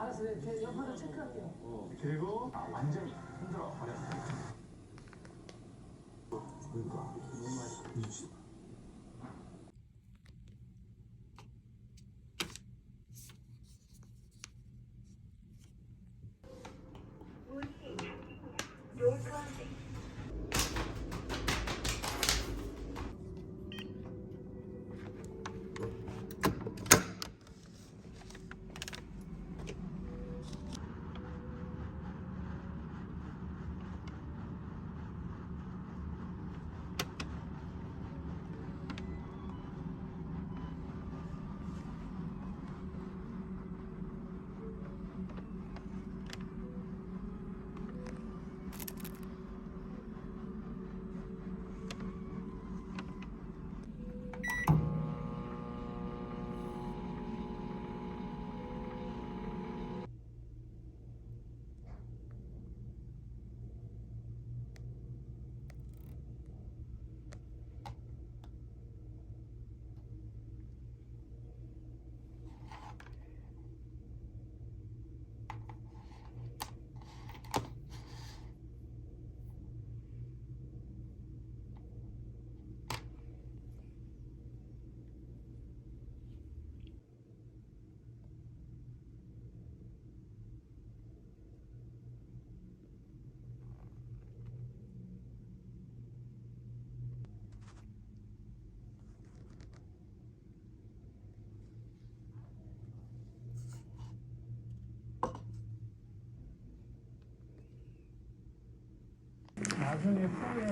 알았어, 제 옆으로 체크할게요. 그리고 완전히 흔들어 버렸어요. 그러니까 미치. 나중에 후에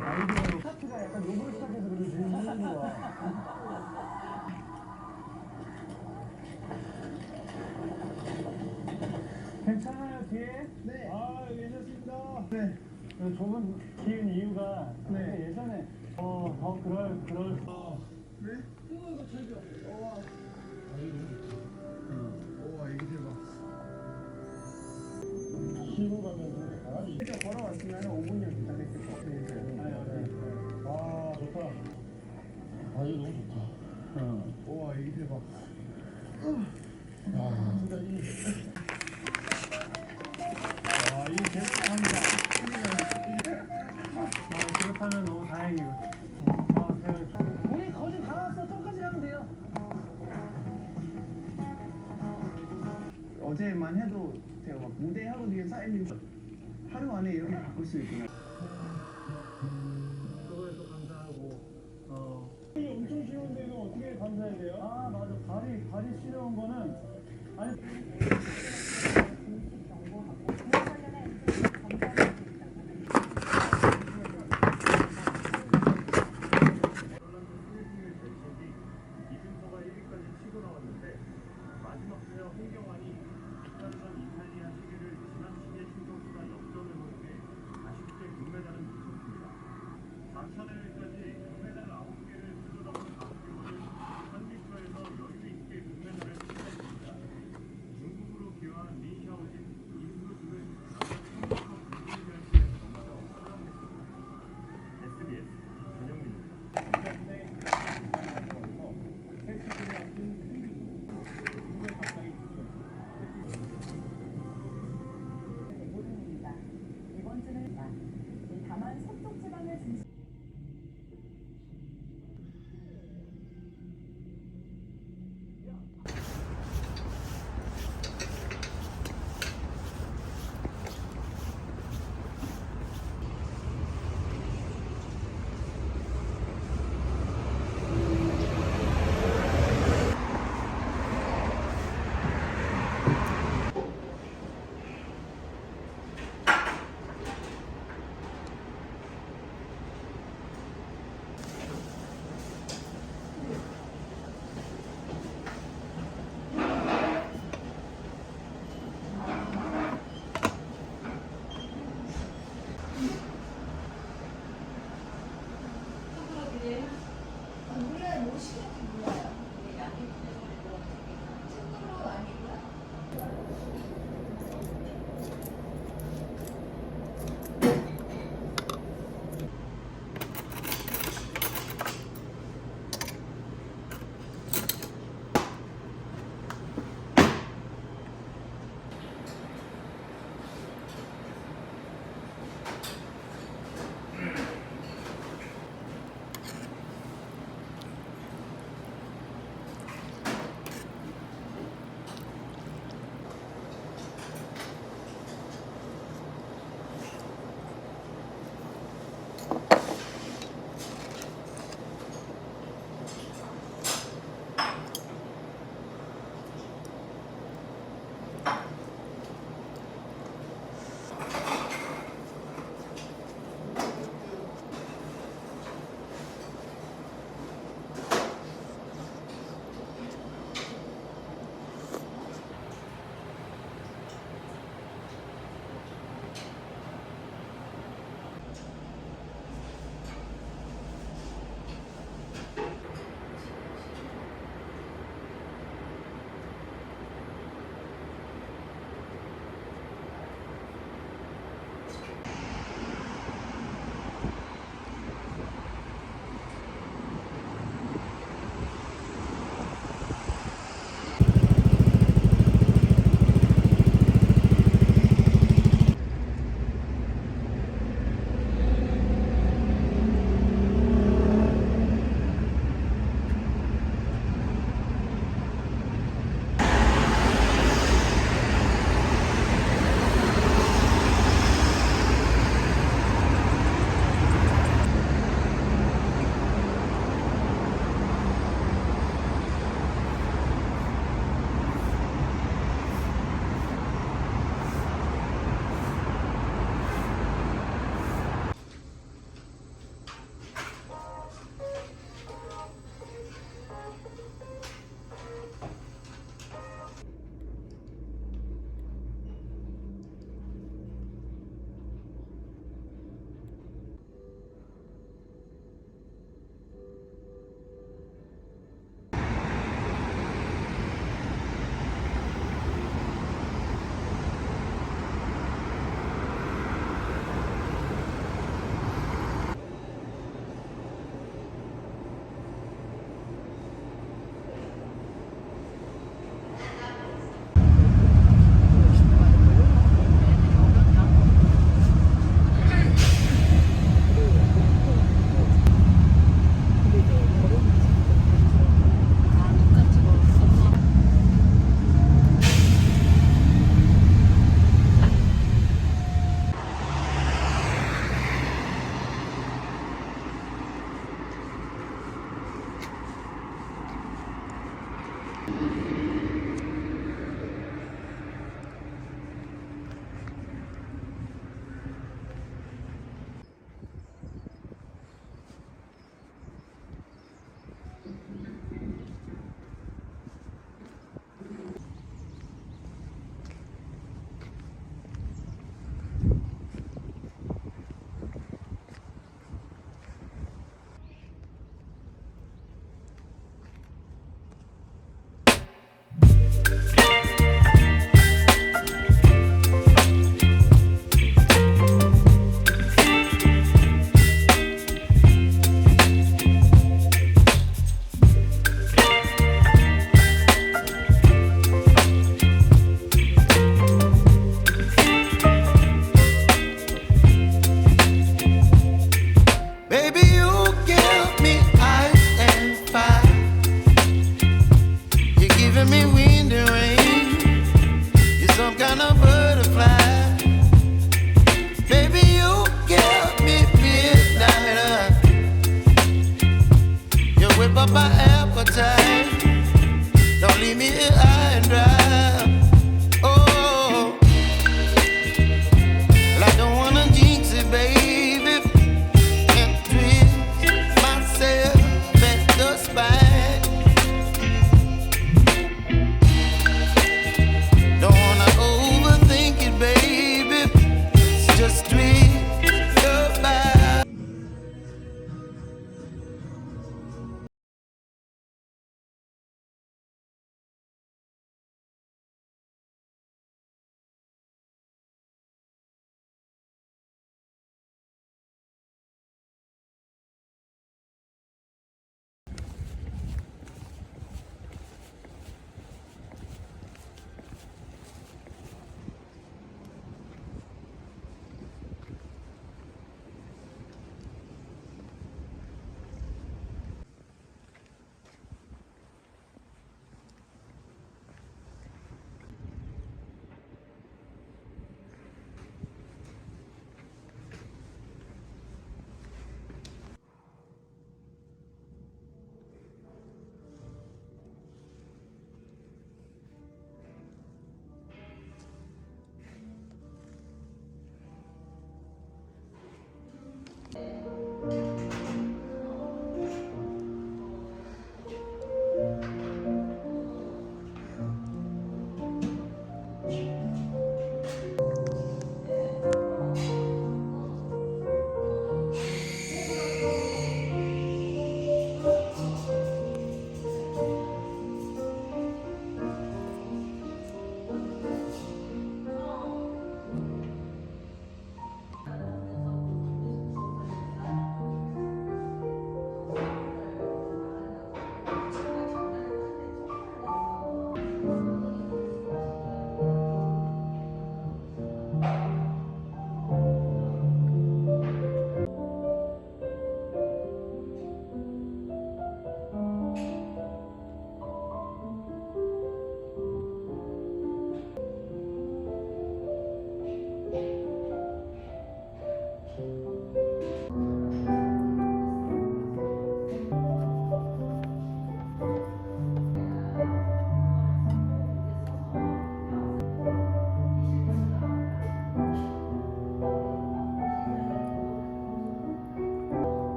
아이디어로 스타트가 약간 요걸 시작해서 그런지 재밌는 거야. 괜찮아요 뒤에? 네. 아 괜찮습니다. 네. 좁은 기운 이유가 네. 예전에 그럴 네? 이거 절벽. 와. 와, 이거 대박. 쉬고 가면서 강아지 진짜 걸어왔으면 5분이면 도착했을 것 같아요. 아 좋다. 아 이거 너무 좋다. 와, 이거 대박. 야 진짜 이 대단합니다. 그렇다면 너무 다행이고. 우리 거진 다 왔어. 저까지 가면 돼요. 어제만 해도 제가 막 무대하고 뒤에 쌓이는 하루 안에 이렇게 바꿀 수 있구나. 그거에 또 감사하고 이게 엄청 쉬운데 이거 어떻게 감사해야 돼요? 아 맞아 발이 시려운 거는 아니 이준서가 1위까지 치고 나왔는데 마지막 플레이어 홍경환이 북한전 이탈리아 시기를 지난 시기에 신동수가 역전을 거두게 아쉽게 금메달은 놓쳤습니다. 4차 대회까지 금메달 9개를 들여다보는 박규호는 1000m에서 여유 있게 금메달을 차지했습니다. 중국으로 귀화한 리 Baby, you give me ice and fire. You're giving me wind and rain. You're some kind of butterfly. Baby, you give me midnight. You whip up my appetite. Don't leave me here high and dry. Oh, well, I don't wanna jinx it, baby.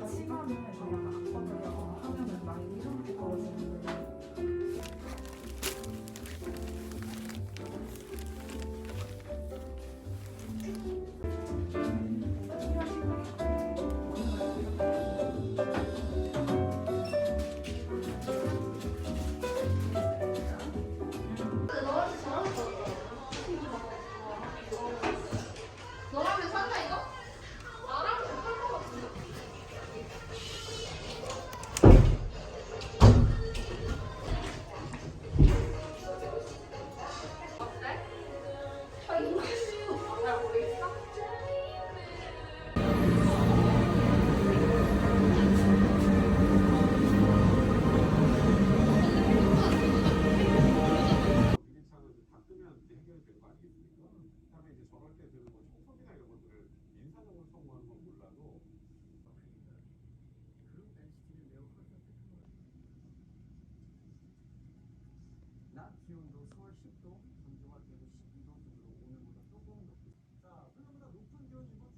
시간을 그냥 아빠들이랑 하면은 많이 이렇게 벌어지는데 너라면 산다 이거? 나라면 살것 같은데. 어때? 저 이거 잘 모르겠어? 유리창을 다 끄면 이제 해결이 되는 거 아니겠습니까? 그다음에 이제 저럴 때들은 뭐 청소기나 이런 것들을 인사적으로 성공하는 건 몰라도 그런 NCT는 매우 항상 낮 기온도 서울 10도, 전주와 대구 12도 등으로 오늘보다 조금 높습니다. 자, 그러보다 높은 기온이고